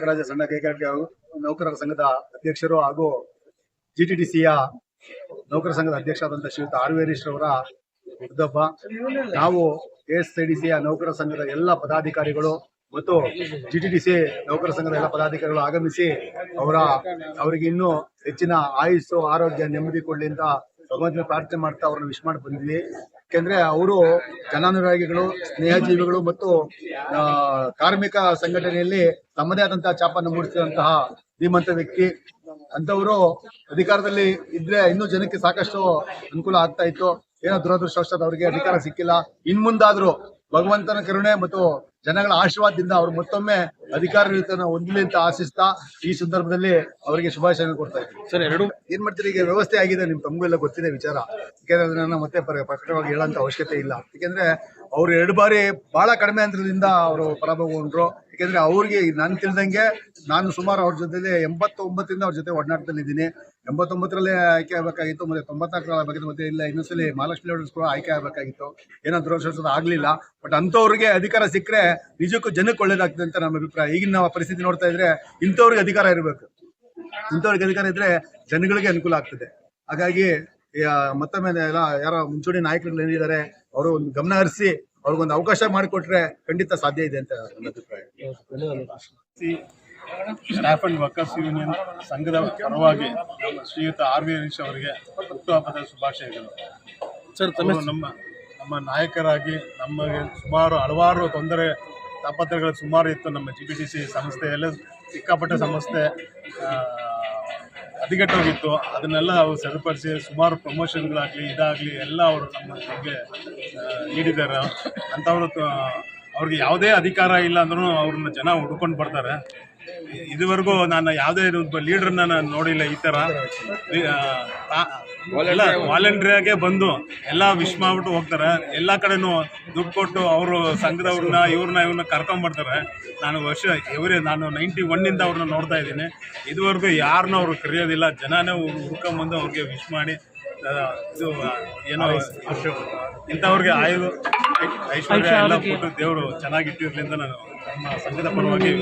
ಕರ್ನಾಟಕ ರಾಜ್ಯ ಸಣ್ಣ ಕೈಗಾರಿಕೆ ನೌಕರರ ಸಂಘದ ಅಧ್ಯಕ್ಷರು ಹಾಗೂ ಜಿಟಿಡಿಸಿಯ ನೌಕರ ಸಂಘದ ಅಧ್ಯಕ್ಷರಾದಂತಹ ಶ್ರೀಯುತ ಆರ್ ವಿ ಹರೀಶ್ ರವರ ಹುಟ್ಟುಹಬ್ಬ. ನಾವು ಎಎಸ್ಐಡಿಸಿಯ ನೌಕರ ಸಂಘದ ಎಲ್ಲ ಪದಾಧಿಕಾರಿಗಳು ಮತ್ತು ಜಿಟಿಡಿಸಿ ನೌಕರ ಸಂಘದ ಎಲ್ಲ ಪದಾಧಿಕಾರಿಗಳು ಆಗಮಿಸಿ ಅವರಿಗೆ ಇನ್ನೂ ಹೆಚ್ಚಿನ ಆಯುಸ್ಸು, ಆರೋಗ್ಯ, ನೆಮ್ಮದಿ ಕೊಡ್ಲಿ ಅಂತ ಭಗವಂತನ ಪ್ರಾರ್ಥನೆ ಮಾಡ್ತಾ ಅವ್ರನ್ನ ವಿಶ್ ಮಾಡಿ ಬಂದ್ವಿ. ಯಾಕೆಂದ್ರೆ ಅವರು ಜನಾನುರಾಗಿಗಳು, ಸ್ನೇಹಜೀವಿಗಳು ಮತ್ತು ಕಾರ್ಮಿಕ ಸಂಘಟನೆಯಲ್ಲಿ ತಮ್ಮದೇ ಆದಂತಹ ಛಾಪನ್ನು ಮೂಡಿಸಿದಂತಹ ಧೀಮಂತ ವ್ಯಕ್ತಿ. ಅಂತವರು ಅಧಿಕಾರದಲ್ಲಿ ಇದ್ರೆ ಇನ್ನೂ ಜನಕ್ಕೆ ಸಾಕಷ್ಟು ಅನುಕೂಲ ಆಗ್ತಾ ಇತ್ತು. ಏನೋ ದುರದೃಷ್ಟವಶಾತ್ ಅವರಿಗೆ ಅಧಿಕಾರ ಸಿಕ್ಕಿಲ್ಲ. ಇನ್ಮುಂದಾದ್ರೂ ಭಗವಂತನ ಕರುಣೆ ಮತ್ತು ಜನಗಳ ಆಶೀರ್ವಾದದಿಂದ ಅವರು ಮತ್ತೊಮ್ಮೆ ಅಧಿಕಾರವನ್ನು ಹೊಂದಲಿ ಅಂತ ಆಶಿಸ್ತಾ ಈ ಸಂದರ್ಭದಲ್ಲಿ ಅವರಿಗೆ ಶುಭಾಶಯ ಕೊಡ್ತಾ ಇದ್ದೀನಿ. ಸರ್, ಎರಡು ಏನ್ ಮಾಡ್ತೀರಿ, ಈಗ ವ್ಯವಸ್ಥೆ ಆಗಿದೆ, ತಮಗೂ ಎಲ್ಲ ಗೊತ್ತಿದೆ ವಿಚಾರ. ಯಾಕೆಂದ್ರೆ ಅದನ್ನ ಮತ್ತೆ ಪ್ರಕಟವಾಗಿ ಹೇಳೋಂತ ಅವಶ್ಯಕತೆ ಇಲ್ಲ. ಯಾಕೆಂದ್ರೆ ಅವ್ರು 2 ಬಾರಿ ಬಹಳ ಕಡಿಮೆ ಅಂತರದಿಂದ ಅವರು ಪರಾಭವಗೊಂಡ್ರು. ಯಾಕೆಂದ್ರೆ ಅವ್ರಿಗೆ ನಾನು ತಿಳಿದಂಗೆ ನಾನು ಸುಮಾರು ಅವ್ರ ಜೊತೆ 89ರಿಂದ ಅವ್ರ ಜೊತೆ ಒಡನಾಟದಲ್ಲಿ ಇದ್ದೀನಿ. 89ರಲ್ಲಿ ಆಯ್ಕೆ ಆಗಬೇಕಾಗಿತ್ತು, ಮತ್ತೆ 94ರಲ್ಲಿ ಆಗಬೇಕಿತ್ತು, ಮತ್ತೆ ಇಲ್ಲ ಇನ್ನೊಂದ್ಸಲಿ ಮಹಾಲಕ್ಷ್ಮಿ ಲೇಔಟ್ಸ್ ಕೂಡ ಆಯ್ಕೆ ಆಗಬೇಕಾಗಿತ್ತು. ಏನೋ ದುರದೃಷ್ಟವಶಾತ್ ಆಗ್ಲಿಲ್ಲ. ಬಟ್ ಅಂಥವ್ರಿಗೆ ಅಧಿಕಾರ ಸಿಕ್ಕರೆ ನಿಜಕ್ಕೂ ಜನಕ್ಕೆ ಒಳ್ಳೇದಾಗ್ತದೆ ಅಂತ ನಮ್ಮ ಅಭಿಪ್ರಾಯ. ಈಗಿನ ಪರಿಸ್ಥಿತಿ ನೋಡ್ತಾ ಇದ್ರೆ ಇಂಥವ್ರಿಗೆ ಅಧಿಕಾರ ಇರಬೇಕು. ಇಂಥವ್ರಿಗೆ ಅಧಿಕಾರ ಇದ್ರೆ ಜನಗಳಿಗೆ ಅನುಕೂಲ ಆಗ್ತದೆ. ಹಾಗಾಗಿ ಮತ್ತೊಮ್ಮೆ ಯಾರೋ ಮುಂಚೂಣಿ ನಾಯಕರುಗಳು ಏನಿದ್ದಾರೆ ಅವರು ಒಂದು ಗಮನ ಹರಿಸಿ ಅವ್ರಿಗೊಂದು ಅವಕಾಶ ಮಾಡಿಕೊಟ್ರೆ ಖಂಡಿತ ಸಾಧ್ಯ ಇದೆ ಅಂತ ನನ್ನ ಅಭಿಪ್ರಾಯ. ಸ್ಟಾಫ್ ಅಂಡ್ ವರ್ಕರ್ಸ್ ಯೂನಿಯನ್ ಸಂಘದ ಪರವಾಗಿ ಶ್ರೀಯುತ ಆರ್ ವಿ ಹರೀಶ್ ಅವರಿಗೆ ಹುಟ್ಟುಹಬ್ಬದ ಶುಭಾಶಯಗಳು. ಸರ್, ನಮ್ಮ ನಾಯಕರಾಗಿ ನಮಗೆ ಸುಮಾರು ಹಲವಾರು ತೊಂದರೆ ತಾಪತ್ರಗಳು ಸುಮಾರು ಇತ್ತು. ನಮ್ಮ ಜಿಟಿಡಿಸಿ ಸಂಸ್ಥೆಯಲ್ಲೇ ಸಿಕ್ಕಾಪಟ್ಟೆ ಸಂಸ್ಥೆ ಹದಗೆಟ್ಟೋಗಿತ್ತು. ಅದನ್ನೆಲ್ಲ ಅವರು ಸರಿಪಡಿಸಿ ಸುಮಾರು ಪ್ರಮೋಷನ್ಗಳಾಗಲಿ ಇದಾಗಲಿ ಎಲ್ಲ ಅವರು ನಮ್ಮ ಬಗ್ಗೆ ನೀಡಿದ್ದಾರೆ. ಅಂಥವ್ರು ಅವ್ರಿಗೆ ಯಾವುದೇ ಅಧಿಕಾರ ಇಲ್ಲ ಅಂದ್ರೂ ಅವ್ರನ್ನ ಜನ ಹುಡ್ಕೊಂಡು ಬರ್ತಾರೆ. ಇದುವರೆಗೂ ನಾನು ಯಾವುದೇ ಲೀಡ್ರನ್ನ ನಾನು ನೋಡಿಲ್ಲ. ಈ ಥರ ಎಲ್ಲ ವಾಲಂಟ್ರಿಯಾಗೆ ಬಂದು ಎಲ್ಲ ವಿಶ್ ಮಾಡ್ಬಿಟ್ಟು ಹೋಗ್ತಾರೆ. ಎಲ್ಲ ಕಡೆನೂ ದುಡ್ಡು ಕೊಟ್ಟು ಅವರು ಸಂಘದವ್ರನ್ನ ಇವ್ರನ್ನ ಕರ್ಕೊಂಬರ್ತಾರೆ. ನಾನು ನಾನು 91ನಿಂದ ಅವ್ರನ್ನ ನೋಡ್ತಾ ಇದ್ದೀನಿ. ಇದುವರೆಗೂ ಯಾರನ್ನೂ ಅವ್ರು ಕರೆಯೋದಿಲ್ಲ. ಜನನೇ ಹುಡ್ಕೊಂಬಂದು ಅವ್ರಿಗೆ ವಿಶ್ ಮಾಡಿ ಇದು ಏನೋ ಇಂಥವ್ರಿಗೆ ಐಶ್ವರ್ಯ ಎಲ್ಲ ಕೊಟ್ಟು ದೇವರು ಚೆನ್ನಾಗಿಟ್ಟಿರ್ಲಿಂದ ನಾನು ನಮ್ಮ ಸಂಘದ ಪರವಾಗಿ